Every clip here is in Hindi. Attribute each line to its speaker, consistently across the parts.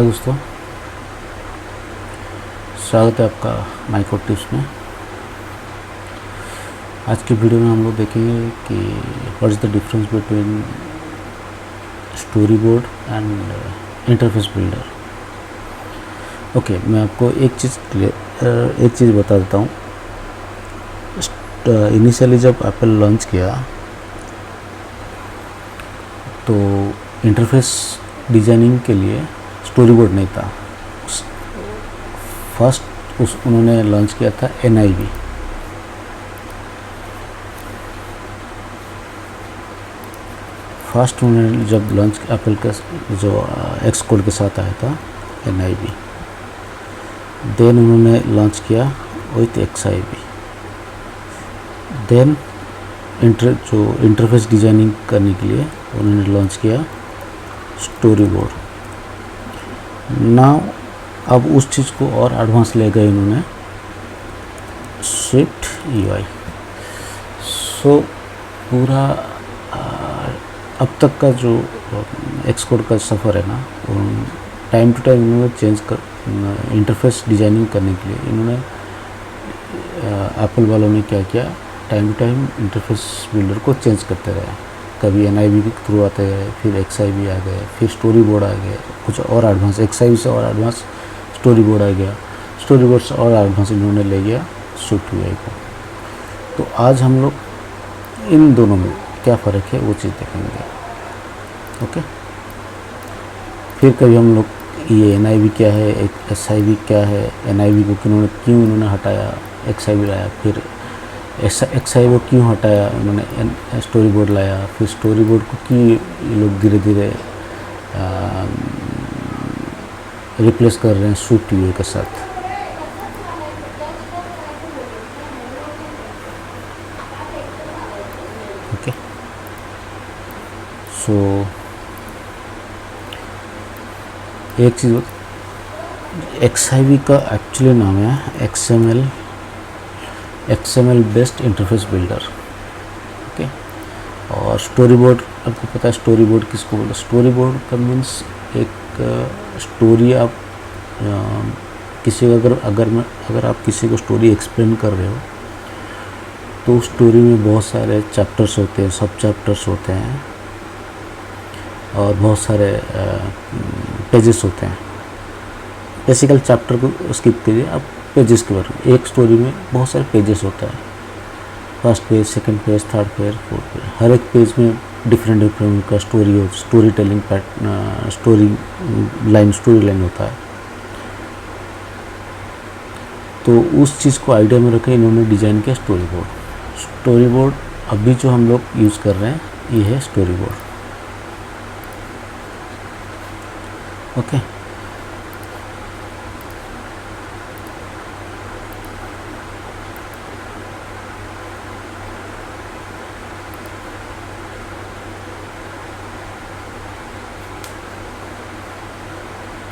Speaker 1: दोस्तों, स्वागत है आपका माइक्रो टिप्स में। आज की वीडियो में हम लोग देखेंगे कि what is the difference between story board and interface builder. Okay, मैं आपको एक चीज़ बता देता हूँ। इनिशियली जब एप्पल लॉन्च किया तो इंटरफेस डिज़ाइनिंग के लिए स्टोरी बोर्ड नहीं था। फर्स्ट उन्होंने लॉन्च किया था NIV। फर्स्ट उन्होंने जब लॉन्च एप्पल का जो एक्स कोड के साथ आया था NIV, देन उन्होंने लॉन्च किया विथ XIV। देन जो इंटरफेस डिज़ाइनिंग करने के लिए उन्होंने लॉन्च किया स्टोरी बोर्ड। नाउ अब उस चीज़ को और एडवांस ले गए उन्होंने स्विफ्ट UI। सो पूरा अब तक का जो एक्स कोड का सफ़र है ना, टाइम टू टाइम उन्होंने चेंज कर इंटरफेस डिज़ाइनिंग करने के लिए इन्होंने एप्पल वालों ने क्या किया, time to time interface builder को चेंज करते रहे। कभी NIV के थ्रू आते हैं, फिर XIV आ गए, फिर स्टोरी बोर्ड आ गए, कुछ और एडवांस XIV से और एडवांस स्टोरी बोर्ड आ गया, स्टोरी बोर्ड से और एडवांस इन्होंने ले गया स्विफ्ट UI को। तो आज हम लोग इन दोनों में क्या फ़र्क है वो चीज़ देखेंगे। ओके, फिर कभी हम लोग ये NIV क्या है, SIV क्या है, NIV को क्यों इन्होंने हटाया, XIV लाया, फिर XIV को क्यों हटाया उन्होंने, स्टोरी बोर्ड लाया, फिर स्टोरी बोर्ड को क्यों ये लोग धीरे धीरे रिप्लेस कर रहे हैं स्विफ्ट UI के साथ। ओके, सो एक चीज़ XIV का एक्चुअली नाम है XML based interface builder. Okay, और स्टोरी बोर्ड आपको पता है स्टोरी बोर्ड किसको बोलते हैं। स्टोरी बोर्ड का मीन्स एक स्टोरी आप किसी को अगर आप किसी को स्टोरी एक्सप्लेन कर रहे हो तो उस स्टोरी में बहुत सारे चैप्टर्स होते हैं, सब चैप्टर्स होते हैं और बहुत सारे पेजेस होते हैं। बेसिकल चैप्टर को स्किप कीजिए, आप पेजेस के बारे में। एक स्टोरी में बहुत सारे पेजेस होता है, first page, second page, third page, fourth page. हर एक पेज में डिफरेंट का स्टोरी टेलिंग स्टोरी लाइन होता है। तो उस चीज़ को आइडिया में रखे इन्होंने डिज़ाइन किया स्टोरी बोर्ड। स्टोरी बोर्ड अभी जो हम लोग यूज़ कर रहे हैं ये है स्टोरी बोर्ड। ओके,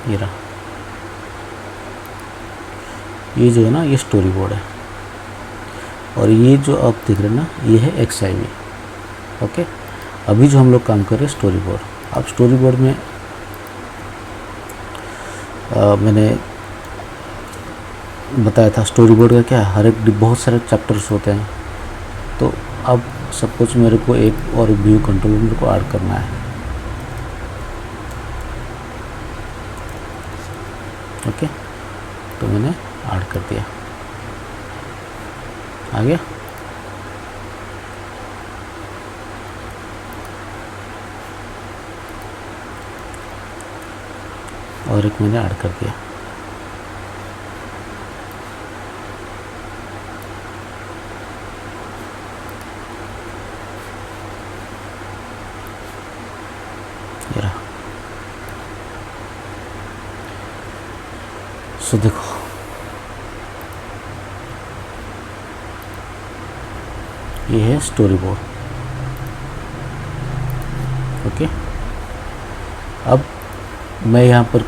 Speaker 1: ये रहा, ये जो है ना ये स्टोरी बोर्ड है, और ये जो आप देख रहे हैं ना ये है XIV। ओके, अभी जो हम लोग काम कर रहे हैं स्टोरी बोर्ड। अब स्टोरी बोर्ड में मैंने बताया था स्टोरी बोर्ड का क्या है, हर एक बहुत सारे चैप्टर्स होते हैं। तो अब सपोज मेरे को एक और व्यू कंट्रोल मेरे को ऐड करना है। ओके, तो मैंने ऐड कर दिया, आ गया। और एक मैंने ऐड कर दिया। ये रहा। सो देखो, ये है स्टोरी बोर्ड। ओके, अब मैं यहाँ पर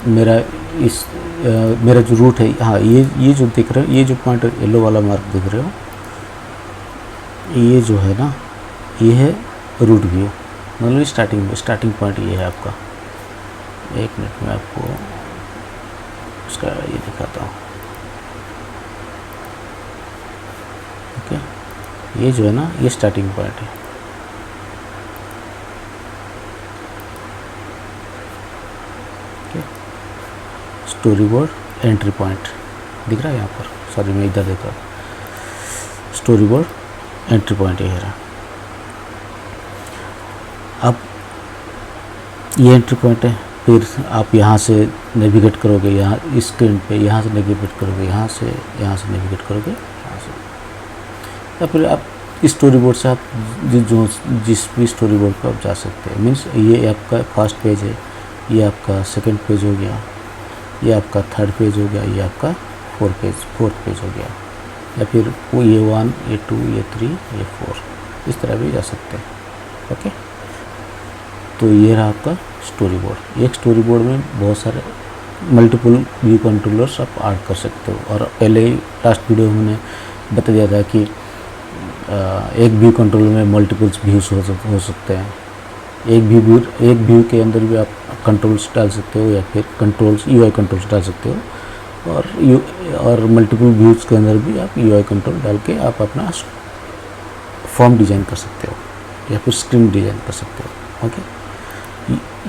Speaker 1: मेरा जो रूट है, हाँ ये जो दिख रहा है, ये जो पॉइंट येलो वाला मार्क दिख रहे हो, ये जो है ना ये है रूट व्यू। मतलब स्टार्टिंग पॉइंट ये है आपका, एक मिनट में आपको उसका ये दिखाता हूँ। ओके, ये जो है ना, ये स्टार्टिंग पॉइंट है। स्टोरी बोर्ड एंट्री पॉइंट दिख रहा है यहाँ पर, सॉरी मैं इधर देता हूँ। स्टोरी बोर्ड एंट्री पॉइंट ये रहा। अब ये एंट्री पॉइंट है, फिर आप यहाँ से नेविगेट करोगे, यहाँ इस स्क्रीन पे यहाँ से नेविगेट करोगे, यहाँ से नेविगेट करोगे, यहाँ से, या फिर आप स्टोरी बोर्ड से आप जिस भी स्टोरी बोर्ड पर आप जा सकते हैं। मीन्स ये आपका फर्स्ट पेज है, ये आपका सेकंड पेज हो गया, ये आपका थर्ड पेज हो गया, ये आपका फोर्थ पेज हो गया, या फिर वो ये 1, ये 2, ये 3, ये 4, इस तरह भी जा सकते हैं। ओके, तो ये रहा आपका स्टोरी बोर्ड। एक स्टोरी बोर्ड में बहुत सारे मल्टीपल व्यू कंट्रोलर्स आप ऐड कर सकते हो। और पहले ही लास्ट वीडियो में मैंने बता दिया था कि एक व्यू कंट्रोलर में मल्टीपल्स व्यूज़ हो सकते हैं। एक व्यू के अंदर भी आप कंट्रोल्स डाल सकते हो, या फिर यूआई कंट्रोल्स डाल सकते हो, और मल्टीपल व्यूज़ के अंदर भी आप यूआई कंट्रोल डाल के आप अपना फॉर्म डिज़ाइन कर सकते हो, या फिर स्क्रीन डिज़ाइन कर सकते हो। ओके,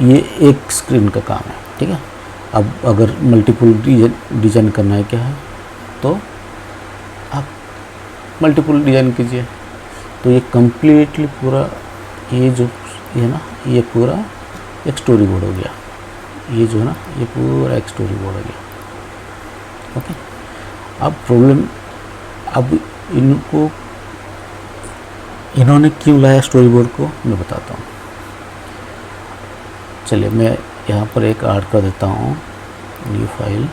Speaker 1: ये एक स्क्रीन का काम है, ठीक है। अब अगर मल्टीपल डिज़ाइन करना है क्या है, तो आप मल्टीपल डिज़ाइन कीजिए। तो ये कम्प्लीटली पूरा ये जो है ना, ये पूरा एक स्टोरी बोर्ड हो गया। ये जो है ना, ये पूरा एक स्टोरी बोर्ड हो गया। ओके, अब प्रॉब्लम, अब इन्होंने क्यों लाया स्टोरी बोर्ड को, मैं बताता हूँ। चलिए मैं यहाँ पर एक ऐड कर देता हूँ, न्यू फाइल।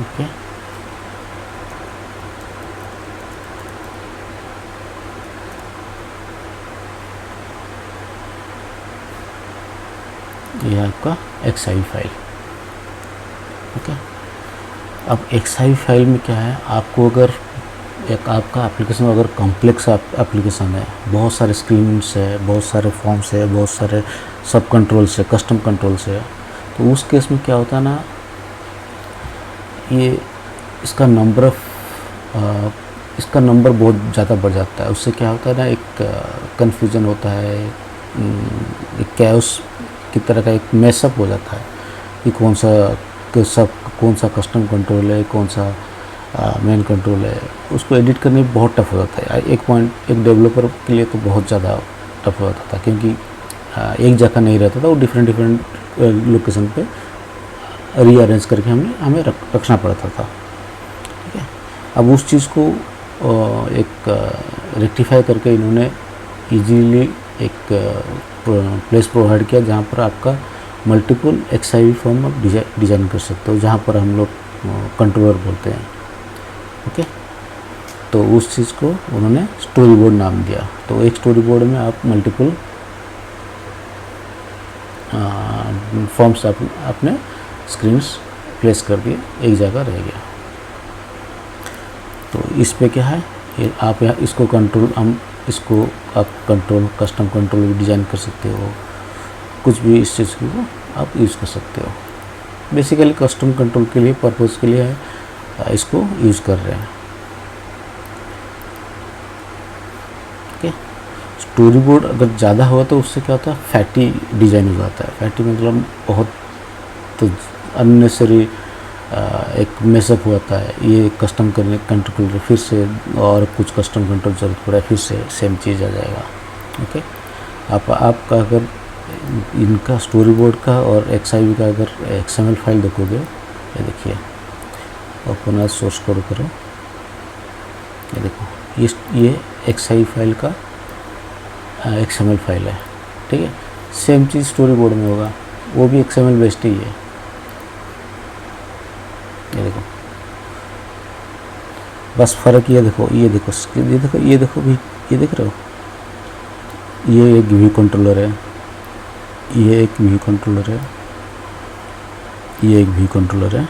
Speaker 1: ओके, ये आपका XIV फाइल। ओके, अब XIV फाइल में क्या है, आपको अगर एक आपका एप्लीकेशन अगर कॉम्प्लेक्स एप्लीकेशन है, बहुत सारे स्क्रीन्स है, बहुत सारे फॉर्म्स है, बहुत सारे सब कंट्रोल्स है, कस्टम कंट्रोल्स है, तो उस केस में क्या होता है ना, ये इसका नंबर बहुत ज़्यादा बढ़ जाता है। उससे क्या होता है ना, एक कन्फ्यूज़न होता है, एक कैओस की तरह का एक मैसअप हो जाता है कि कौन सा कस्टम कंट्रोल है, कौन सा मेन कंट्रोल है। उसको एडिट करने में बहुत टफ हो जाता है। एक डेवलपर के लिए तो बहुत ज़्यादा टफ हो जाता था, क्योंकि एक जगह नहीं रहता था, वो डिफरेंट लोकेशन पे रीअरेंज करके हमें रखना पड़ता था। ठीक है, अब उस चीज़ को एक रेक्टिफाई करके इन्होंने इजीली एक प्लेस प्रोवाइड किया, जहाँ पर आपका मल्टीपल XIV फॉर्म आप डिज़ाइन कर सकते हो, जहाँ पर हम लोग कंट्रोलर बोलते हैं। ओके, तो उस चीज़ को उन्होंने स्टोरी बोर्ड नाम दिया। तो एक स्टोरी बोर्ड में आप मल्टीपल फॉर्म्स अपने स्क्रीन्स प्लेस कर दिए, एक जगह रह गया। तो इस पे क्या है, ये आप यहाँ इसको आप कस्टम कंट्रोल भी डिज़ाइन कर सकते हो, कुछ भी इस चीज़ को आप यूज़ कर सकते हो। बेसिकली कस्टम कंट्रोल के लिए पर्पज़ के लिए इसको यूज़ कर रहे हैं। ओके, स्टोरी बोर्ड अगर ज़्यादा हुआ तो उससे क्या होता है, फैटी डिज़ाइन हो जाता है। फैटी मतलब बहुत तो अननेसेसरी एक मेसअप होता है। ये कस्टम करने कंट्रोल फिर से और कुछ कस्टम कंट्रोल जरूरत पड़े, फिर से सेम चीज़ आ जाएगा। ओके, आपका अगर इनका स्टोरी बोर्ड का और XIV का अगर XML फाइल देखोगे, ये देखिए, ओपन एज सोर्स कोड करो, ये देखो, ये XIV फाइल का XML फाइल है। ठीक है, सेम चीज़ स्टोरी बोर्ड में होगा, वो भी XML बेस्ड ही है। ये देखो, बस फ़र्क ये देखो भी, ये देख रहे हो, ये एक व्यू कंट्रोलर है, ये एक व्यू कंट्रोलर है, ये एक व्यू कंट्रोलर है,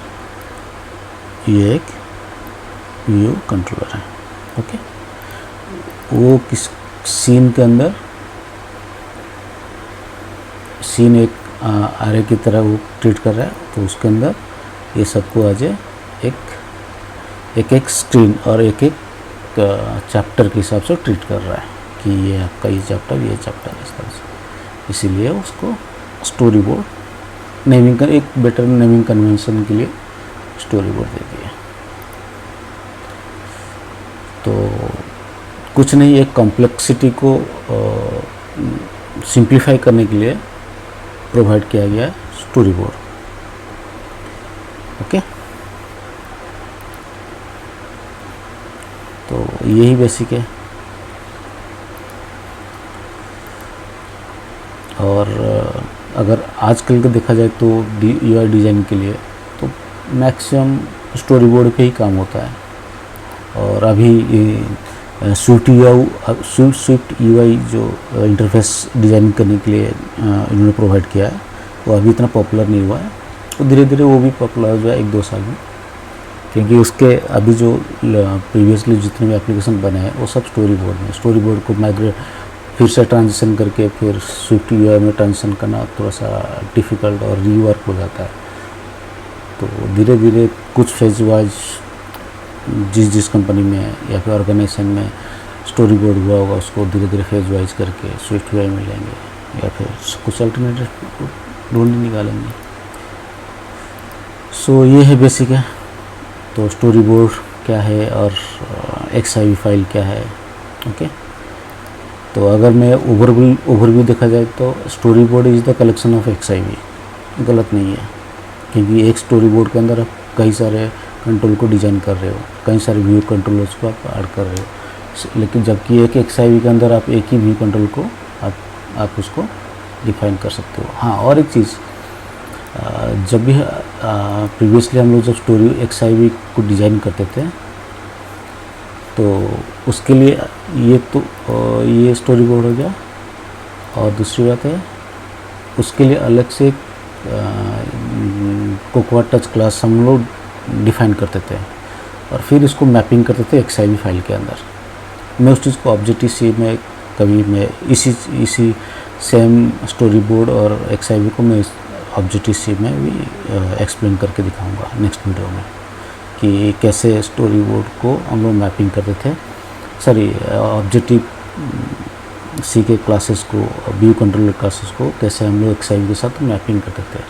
Speaker 1: ये एक व्यू कंट्रोलर है। ओके, वो किस सीन के अंदर, सीन एक आरे की तरह वो ट्रीट कर रहा है, तो उसके अंदर ये सबको आज एक स्क्रीन और एक चैप्टर के हिसाब से ट्रीट कर रहा है कि ये आपका ये चैप्टर इस तरह से। इसीलिए उसको स्टोरी बोर्ड नेमिंग कर, एक बेटर नेमिंग कन्वेंशन के लिए स्टोरी बोर्ड दे दिया। तो कुछ नहीं, एक कॉम्प्लेक्सिटी को सिंप्लीफाई करने के लिए प्रोवाइड किया गया है स्टोरी बोर्ड। ओके, तो यही बेसिक है। और अगर आजकल का देखा जाए तो यूआई डिज़ाइन के लिए तो मैक्सिमम स्टोरी बोर्ड पे ही काम होता है। और अभी स्विफ्ट यूआई जो इंटरफेस डिज़ाइन करने के लिए इन्होंने प्रोवाइड किया है, वो अभी इतना पॉपुलर नहीं हुआ है। तो धीरे धीरे वो भी पॉपुलर हो जाए 1-2 साल में, क्योंकि उसके अभी जो प्रीवियसली जितने भी एप्लीकेशन बने हैं वो सब स्टोरी बोर्ड में। स्टोरी बोर्ड को माइग्रेट फिर से ट्रांजिशन करके फिर स्विफ्ट यूआई में ट्रांजिशन करना थोड़ा सा डिफ़िकल्ट और रीवर्क हो जाता है। तो धीरे धीरे कुछ फेज वाइज जिस कंपनी में या फिर ऑर्गेनाइजेशन में स्टोरी बोर्ड हुआ होगा, उसको धीरे धीरे फेज वाइज करके स्विफ्ट यूआई में लेंगे या फिर कुछ अल्टरनेटिव ढूंढ निकालेंगे। सो ये है बेसिक है। तो स्टोरी बोर्ड क्या है और XIV फाइल क्या है। ओके, तो अगर मैं ओवरव्यू देखा जाए तो story board is the collection of XIV। गलत नहीं है, क्योंकि एक स्टोरी बोर्ड के अंदर आप कई सारे कंट्रोल को डिज़ाइन कर रहे हो, कई सारे व्यू कंट्रोलर्स को आप ऐड कर रहे हो, लेकिन जबकि एक XIV के अंदर आप एक ही व्यू कंट्रोल को आप उसको डिफाइन कर सकते हो। हाँ, और एक चीज़, जब भी प्रीवियसली हम लोग जब स्टोरी XIV को डिज़ाइन करते थे तो उसके लिए ये स्टोरी बोर्ड हो गया। और दूसरी बात है, उसके लिए अलग से कोकोआ टच क्लास हम लोग डिफाइन करते थे और फिर इसको मैपिंग करते थे XIV फाइल के अंदर। मैं उस चीज़ को ऑब्जेक्टिव-सी में कभी मैं इसी सेम स्टोरी बोर्ड और XIV को मैं ऑब्जेक्टिव-सी में भी एक्सप्लेन करके दिखाऊंगा नेक्स्ट वीडियो में कि कैसे स्टोरी बोर्ड को हम लोग मैपिंग करते थे, ऑब्जेक्टिव सी के क्लासेस को, व्यू कंट्रोलर क्लासेस को कैसे हम लोग XIV के साथ मैपिंग करते थे।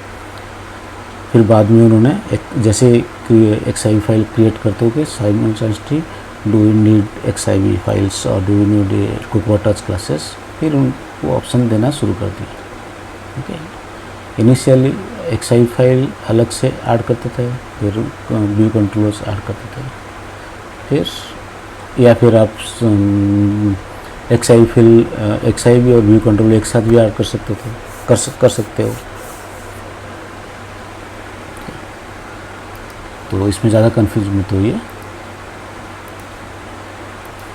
Speaker 1: फिर बाद में उन्होंने जैसे XIV फाइल क्रिएट करते हुए simultaneously do you need XIV files और do you need cocoa touch classes, फिर उनको ऑप्शन देना शुरू कर दिया। ओके, इनिशियली XIV फाइल अलग से ऐड करते थे, फिर व्यू कंट्रोलर्स ऐड करते थे, फिर या फिर आप XIV और व्यू कंट्रोलर एक साथ भी ऐड कर सकते थे, कर सकते हो। तो इसमें ज़्यादा कन्फ्यूजन मत होइए।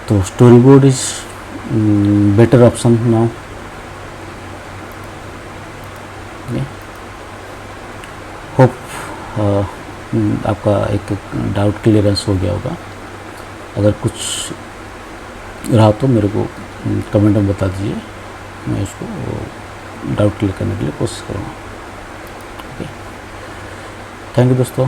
Speaker 1: तो story board is better option now. Hope आपका एक डाउट क्लियरेंस हो गया होगा। अगर कुछ रहा तो मेरे को कमेंट में बता दीजिए, मैं उसको डाउट क्लियर करने के लिए कोशिश करूँगा। ओके, थैंक यू दोस्तों।